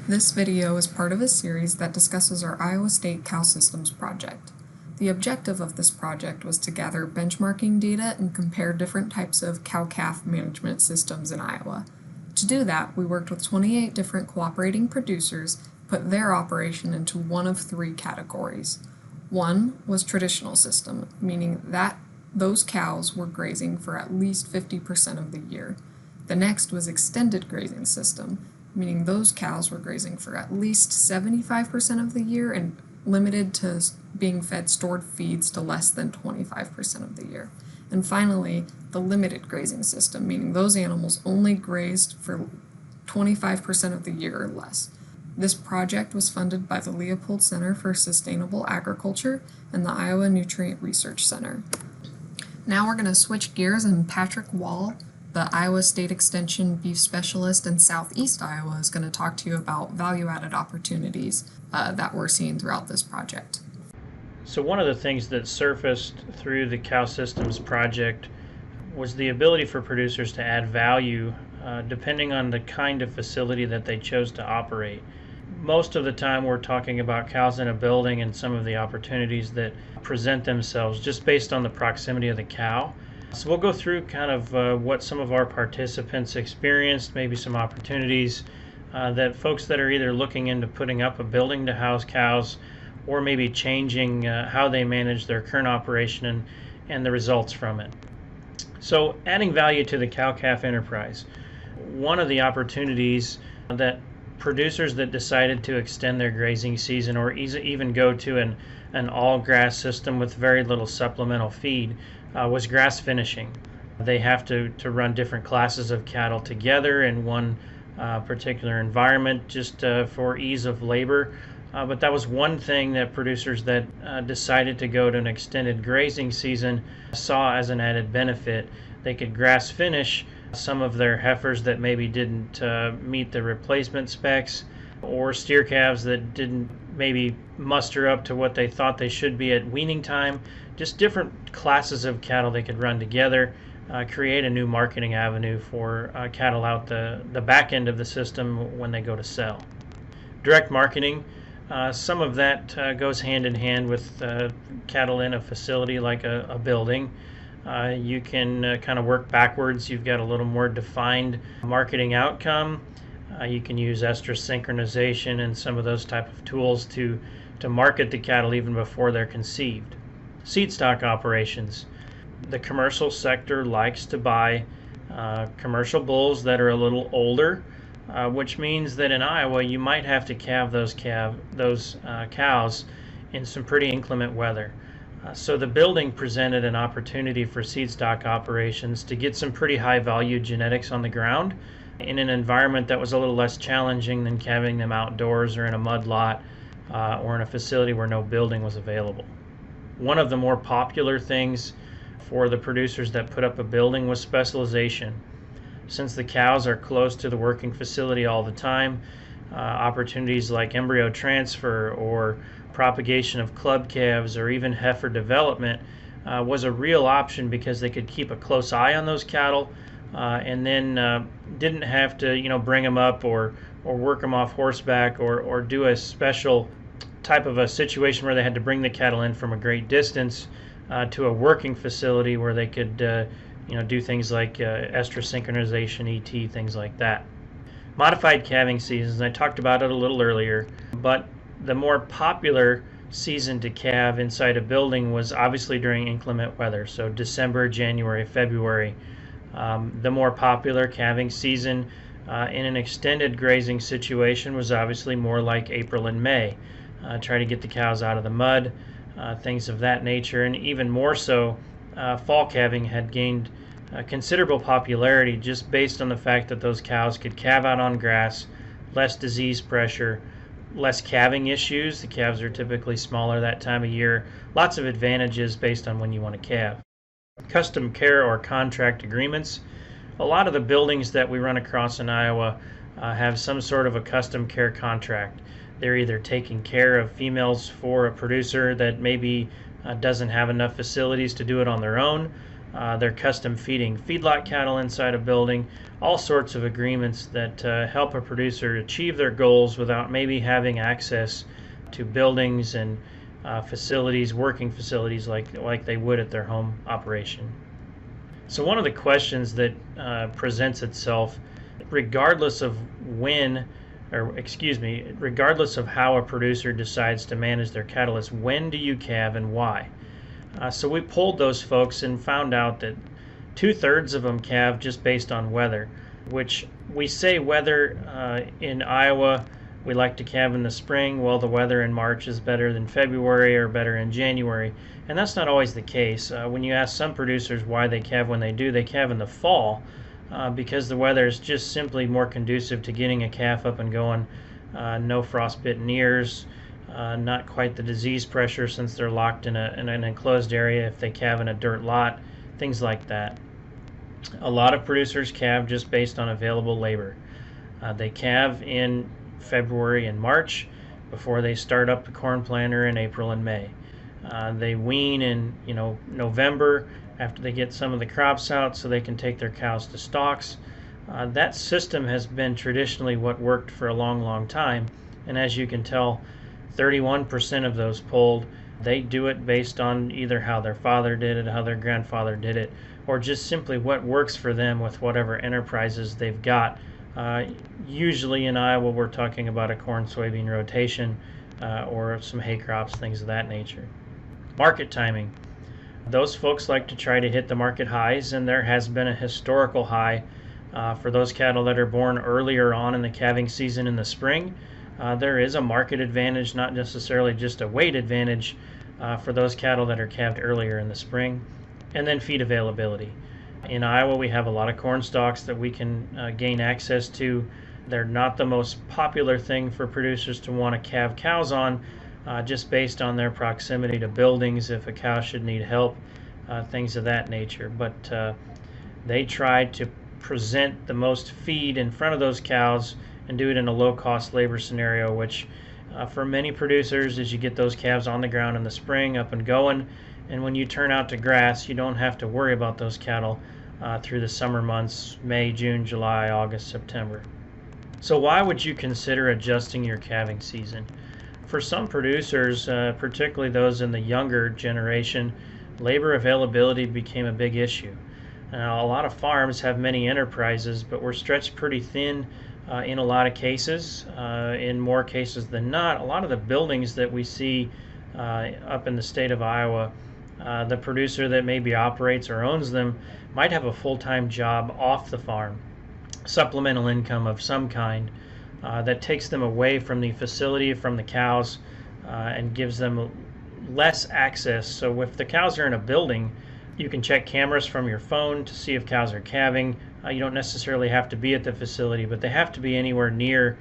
This video is part of a series that discusses our Iowa State Cow Systems project. The objective of this project was to gather benchmarking data and compare different types of cow-calf management systems in Iowa. To do that, we worked with 28 different cooperating producers, put their operation into one of three categories. One was traditional system, meaning that those cows were grazing for at least 50% of the year. The next was extended grazing system, meaning those cows were grazing for at least 75% of the year and limited to being fed stored feeds to less than 25% of the year. And finally, the limited grazing system, meaning those animals only grazed for 25% of the year or less. This project was funded by the Leopold Center for Sustainable Agriculture and the Iowa Nutrient Research Center. Now we're going to switch gears, and Patrick Wall, the Iowa State Extension Beef Specialist in Southeast Iowa, is going to talk to you about value-added opportunities that we're seeing throughout this project. So one of the things that surfaced through the Cow Systems project was the ability for producers to add value depending on the kind of facility that they chose to operate. Most of the time we're talking about cows in a building and some of the opportunities that present themselves just based on the proximity of the cow. So we'll go through kind of what some of our participants experienced, maybe some opportunities that folks that are either looking into putting up a building to house cows or maybe changing how they manage their current operation and the results from it. So adding value to the cow-calf enterprise. One of the opportunities that producers that decided to extend their grazing season or even go to an all-grass system with very little supplemental feed was grass finishing. They have to run different classes of cattle together in one particular environment just for ease of labor. But that was one thing that producers that decided to go to an extended grazing season saw as an added benefit. They could grass finish some of their heifers that maybe didn't meet the replacement specs, or steer calves that didn't maybe muster up to what they thought they should be at weaning time. Just different classes of cattle they could run together, create a new marketing avenue for cattle out the back end of the system when they go to sell. Direct marketing. Some of that goes hand in hand with cattle in a facility like a building. You can kind of work backwards. You've got a little more defined marketing outcome. You can use estrus synchronization and some of those type of tools to market the cattle even before they're conceived. Seed stock operations. The commercial sector likes to buy commercial bulls that are a little older, which means that in Iowa you might have to calve those cows in some pretty inclement weather. So the building presented an opportunity for seed stock operations to get some pretty high value genetics on the ground in an environment that was a little less challenging than calving them outdoors or in a mud lot or in a facility where no building was available. One of the more popular things for the producers that put up a building was specialization. Since the cows are close to the working facility all the time, opportunities like embryo transfer or propagation of club calves or even heifer development was a real option because they could keep a close eye on those cattle and then didn't have to bring them up or work them off horseback or do a special type of a situation where they had to bring the cattle in from a great distance to a working facility where they could do things like estrus synchronization, ET, things like that. Modified calving seasons, I talked about it a little earlier, but the more popular season to calve inside a building was obviously during inclement weather, so December, January, February. The more popular calving season in an extended grazing situation was obviously more like April and May. Try to get the cows out of the mud, things of that nature, and even more so, fall calving had gained considerable popularity just based on the fact that those cows could calve out on grass, less disease pressure, less calving issues. The calves are typically smaller that time of year. Lots of advantages based on when you want to calve. Custom care or contract agreements. A lot of the buildings that we run across in Iowa have some sort of a custom care contract. They're either taking care of females for a producer that maybe doesn't have enough facilities to do it on their own, They're custom feeding feedlot cattle inside a building, all sorts of agreements that help a producer achieve their goals without maybe having access to buildings and facilities, working facilities like they would at their home operation. So one of the questions that presents itself, regardless of regardless of how a producer decides to manage their cattle, is when do you calve and why? So we polled those folks and found out that 2/3 of them calve just based on weather, which we say weather in Iowa, we like to calve in the spring. Well, the weather in March is better than February or better in January, and that's not always the case. When you ask some producers why they calve when they do, they calve in the fall because the weather is just simply more conducive to getting a calf up and going. No frostbitten ears, not quite the disease pressure since they're locked in an enclosed area if they calve in a dirt lot, things like that. A lot of producers calve just based on available labor. They calve in February and March before they start up the corn planter in April and May. They wean in November after they get some of the crops out so they can take their cows to stocks. That system has been traditionally what worked for a long time, and as you can tell, 31% of those polled, they do it based on either how their father did it, how their grandfather did it, or just simply what works for them with whatever enterprises they've got. Usually in Iowa we're talking about a corn-soybean rotation or some hay crops, things of that nature. Market timing. Those folks like to try to hit the market highs, and there has been a historical high for those cattle that are born earlier on in the calving season in the spring. There is a market advantage, not necessarily just a weight advantage for those cattle that are calved earlier in the spring. And then feed availability. In Iowa, we have a lot of corn stalks that we can gain access to. They're not the most popular thing for producers to want to calve cows on, just based on their proximity to buildings, if a cow should need help, things of that nature. But they try to present the most feed in front of those cows and do it in a low-cost labor scenario, which for many producers, as you get those calves on the ground in the spring, up and going, and when you turn out to grass, you don't have to worry about those cattle through the summer months, May, June, July, August, September. So why would you consider adjusting your calving season? For some producers, particularly those in the younger generation, labor availability became a big issue. Now, a lot of farms have many enterprises, but we're stretched pretty thin in a lot of cases. In more cases than not, a lot of the buildings that we see up in the state of Iowa, the producer that maybe operates or owns them might have a full-time job off the farm, supplemental income of some kind that takes them away from the facility, from the cows, and gives them less access. So if the cows are in a building, you can check cameras from your phone to see if cows are calving. You don't necessarily have to be at the facility, but they have to be anywhere near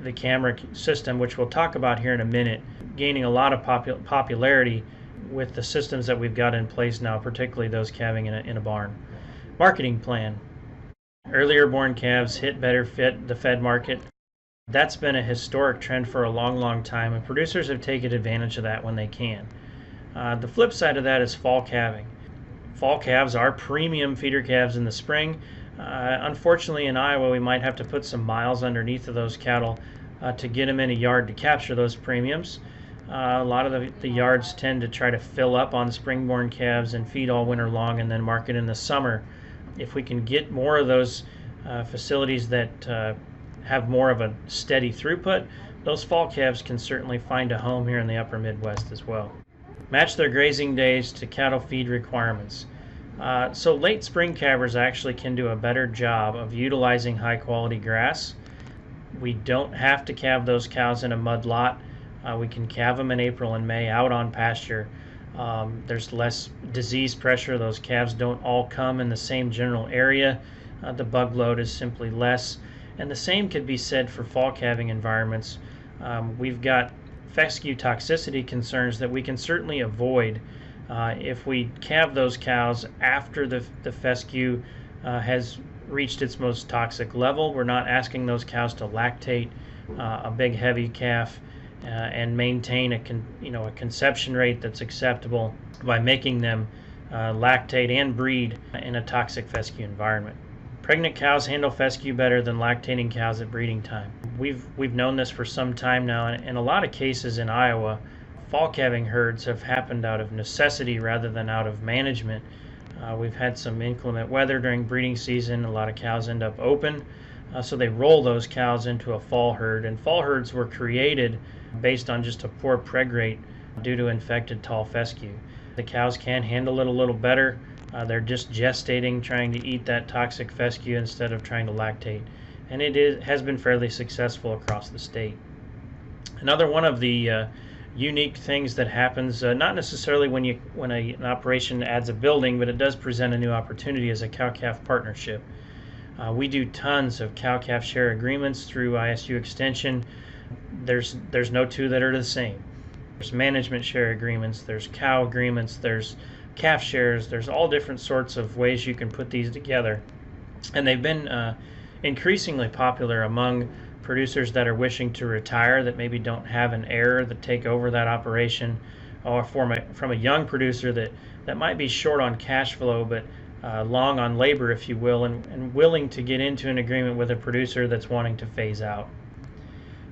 the camera system, which we'll talk about here in a minute, gaining a lot of popularity with the systems that we've got in place now, particularly those calving in a barn. Marketing plan. Earlier born calves hit better fit the fed market. That's been a historic trend for a long time, and producers have taken advantage of that when they can. The flip side of that is fall calving. Fall calves are premium feeder calves in the spring. Unfortunately, in Iowa, we might have to put some miles underneath of those cattle to get them in a yard to capture those premiums. A lot of the yards tend to try to fill up on spring-born calves and feed all winter long and then market in the summer. If we can get more of those facilities that have more of a steady throughput, those fall calves can certainly find a home here in the upper Midwest as well. Match their grazing days to cattle feed requirements. So late spring calvers actually can do a better job of utilizing high-quality grass. We don't have to calve those cows in a mud lot. We can calve them in April and May out on pasture. There's less disease pressure. Those calves don't all come in the same general area. The bug load is simply less. And the same could be said for fall calving environments. We've got fescue toxicity concerns that we can certainly avoid if we calve those cows after the fescue has reached its most toxic level. We're not asking those cows to lactate a big heavy calf and maintain a conception rate that's acceptable by making them lactate, and breed in a toxic fescue environment. Pregnant cows handle fescue better than lactating cows at breeding time. We've known this for some time now, and in a lot of cases in Iowa, fall calving herds have happened out of necessity rather than out of management. We've had some inclement weather during breeding season. A lot of cows end up open, so they roll those cows into a fall herd, and fall herds were created based on just a poor preg rate due to infected tall fescue. The cows can handle it a little better. They're just gestating, trying to eat that toxic fescue instead of trying to lactate, and has been fairly successful across the state. Another one of the unique things that happens, not necessarily when an operation adds a building, but it does present a new opportunity, as a cow-calf partnership. We do tons of cow-calf share agreements through ISU Extension. There's no two that are the same. There's management share agreements, there's cow agreements, there's calf shares, there's all different sorts of ways you can put these together. And they've been increasingly popular among producers that are wishing to retire, that maybe don't have an heir that take over that operation, or from a young producer that might be short on cash flow but long on labor, if you will, and willing to get into an agreement with a producer that's wanting to phase out.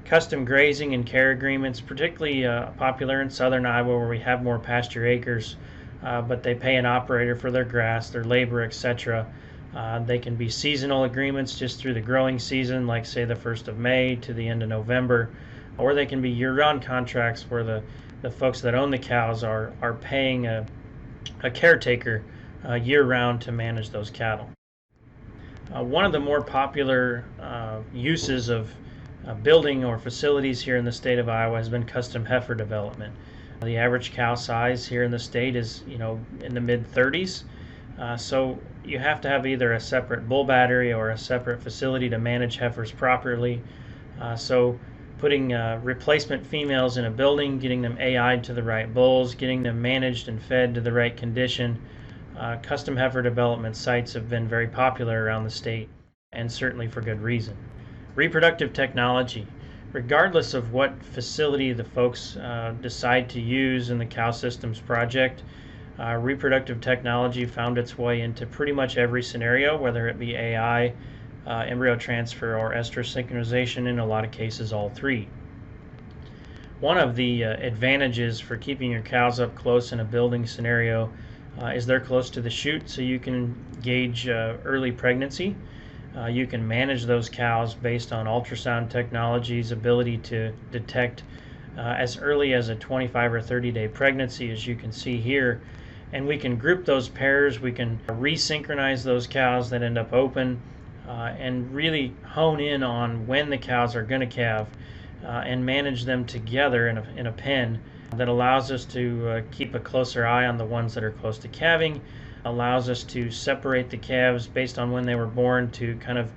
Custom grazing and care agreements, particularly popular in southern Iowa where we have more pasture acres, but they pay an operator for their grass, their labor, etc. They can be seasonal agreements just through the growing season, like say the 1st of May to the end of November, or they can be year-round contracts where the folks that own the cows are paying a caretaker year-round to manage those cattle. One of the more popular uses of building or facilities here in the state of Iowa has been custom heifer development. The average cow size here in the state is, in the mid-30s. So you have to have either a separate bull battery or a separate facility to manage heifers properly. So putting replacement females in a building, getting them AI'd to the right bulls, getting them managed and fed to the right condition. Custom heifer development sites have been very popular around the state, and certainly for good reason. Reproductive technology. Regardless of what facility the folks decide to use in the Cow Systems project, reproductive technology found its way into pretty much every scenario, whether it be AI, embryo transfer, or estrus synchronization, in a lot of cases all three. One of the advantages for keeping your cows up close in a building scenario is they're close to the chute, so you can gauge early pregnancy. You can manage those cows based on ultrasound technology's ability to detect as early as a 25 or 30-day pregnancy, as you can see here. And we can group those pairs, we can resynchronize those cows that end up open, and really hone in on when the cows are going to calve, and manage them together in a pen that allows us to keep a closer eye on the ones that are close to calving, allows us to separate the calves based on when they were born to kind of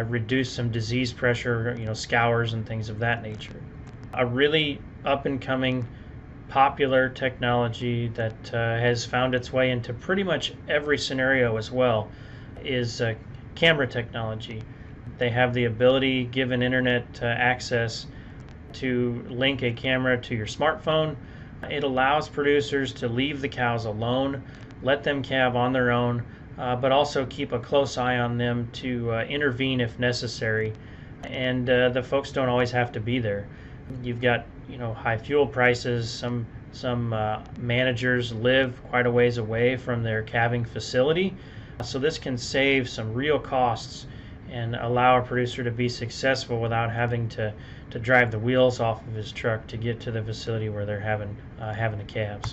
reduce some disease pressure, scours and things of that nature. A really up-and-coming popular technology that has found its way into pretty much every scenario as well is camera technology. They have the ability, given internet access, to link a camera to your smartphone. It allows producers to leave the cows alone, let them calve on their own, but also keep a close eye on them to intervene if necessary. And the folks don't always have to be there. You've got high fuel prices. Some managers live quite a ways away from their calving facility, so this can save some real costs and allow a producer to be successful without having to drive the wheels off of his truck to get to the facility where they're having the calves.